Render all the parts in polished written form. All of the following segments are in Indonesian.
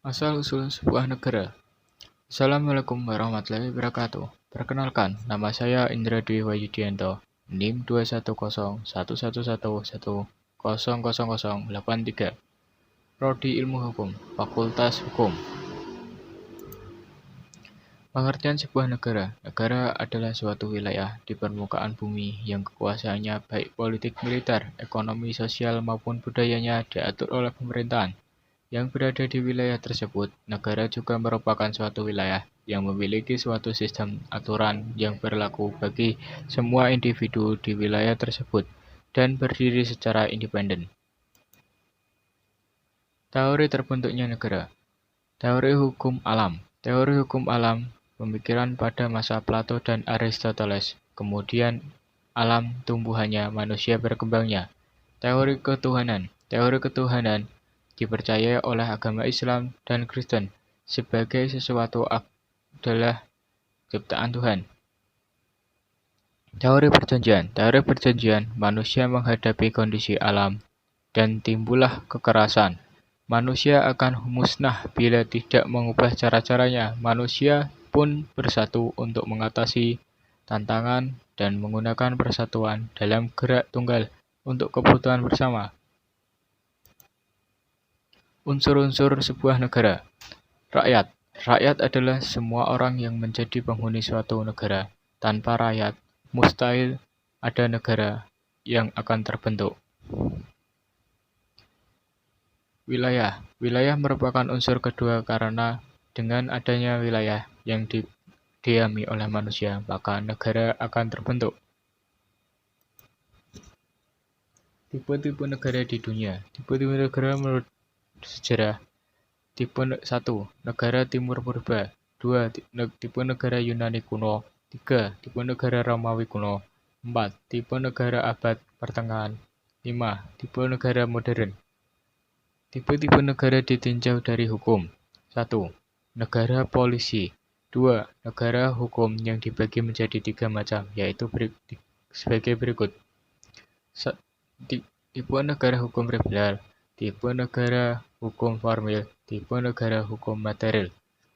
Asal-usul sebuah negara. Assalamualaikum warahmatullahi wabarakatuh. Perkenalkan, nama saya Indra Dwi Wahyudianto, NIM 2101111000083, Prodi Ilmu Hukum, Fakultas Hukum. Pengertian sebuah negara. Negara adalah suatu wilayah di permukaan bumi yang kekuasaannya baik politik, militer, ekonomi, sosial, maupun budayanya diatur oleh pemerintahan yang berada di wilayah tersebut. Negara juga merupakan suatu wilayah yang memiliki suatu sistem aturan yang berlaku bagi semua individu di wilayah tersebut dan berdiri secara independen. Teori terbentuknya negara. Teori hukum alam. Teori hukum alam pemikiran pada masa Plato dan Aristoteles. Kemudian alam tumbuhannya, manusia berkembangnya. Teori ketuhanan. Teori ketuhanan dipercaya oleh agama Islam dan Kristen sebagai sesuatu adalah ciptaan Tuhan. Teori perjanjian. Teori perjanjian, manusia menghadapi kondisi alam dan timbullah kekerasan. Manusia akan musnah bila tidak mengubah cara-caranya. Manusia pun bersatu untuk mengatasi tantangan dan menggunakan persatuan dalam gerak tunggal untuk kebutuhan bersama. Unsur-unsur sebuah negara. Rakyat. Rakyat adalah semua orang yang menjadi penghuni suatu negara. Tanpa rakyat, mustahil ada negara yang akan terbentuk. Wilayah. Wilayah merupakan unsur kedua karena dengan adanya wilayah yang didiami oleh manusia, maka negara akan terbentuk. Tipe-tipe negara di dunia. Tipe-tipe negara menurut sejarah. Tipe 1. Negara Timur Purba. 2. Tipe negara Yunani kuno. 3. Tipe negara Romawi kuno. 4. Tipe negara abad pertengahan. 5. Tipe negara modern. Tipe-tipe negara ditinjau dari hukum. 1. Negara polisi. 2. Negara hukum yang dibagi menjadi 3 macam, yaitu sebagai berikut. Tipe negara hukum reguler. Tipe negara hukum formil. Tipe negara hukum material.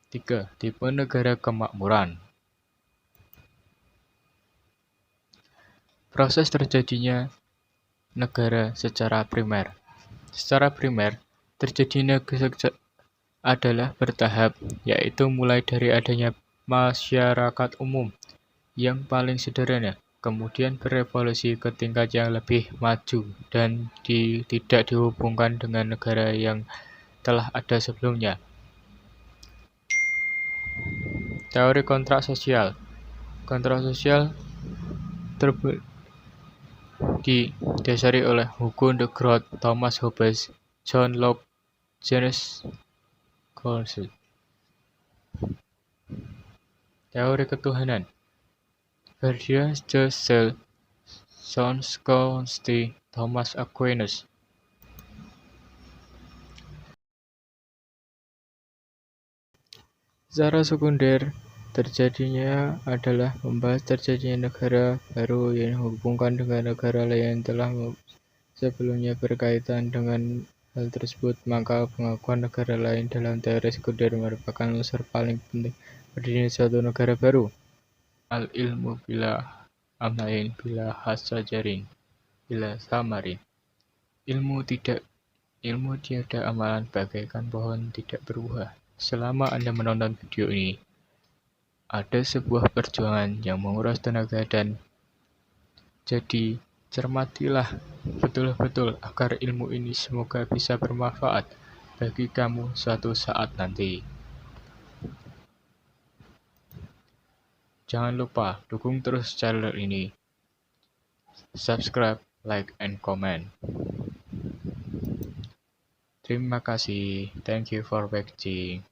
3. Tipe negara kemakmuran. Proses terjadinya negara secara primer. Secara primer, terjadinya negara adalah bertahap, yaitu mulai dari adanya masyarakat umum yang paling sederhana, kemudian berevolusi ke tingkat yang lebih maju dan tidak dihubungkan dengan negara yang telah ada sebelumnya. Teori kontrak sosial. Kontrak sosial didasari oleh Hugo de Groot, Thomas Hobbes, John Locke, James Coulson. Teori ketuhanan. Friedrich Husserl, John Constantine, Thomas Aquinas. Secara sekunder, terjadinya adalah membahas terjadinya negara baru yang dihubungkan dengan negara lain yang telah sebelumnya berkaitan dengan hal tersebut, maka pengakuan negara lain dalam teori sekunder merupakan unsur paling penting berdirinya suatu negara baru. Al-ilmu bila amnain bila hasajarin bila samarin. Ilmu tiada amalan bagaikan pohon tidak berbuah. Selama Anda menonton video ini, ada sebuah perjuangan yang menguras tenaga dan jadi cermatilah betul-betul agar ilmu ini semoga bisa bermanfaat bagi kamu suatu saat nanti. Jangan lupa dukung terus channel ini. Subscribe, like, and comment. Terima kasih. Thank you for watching.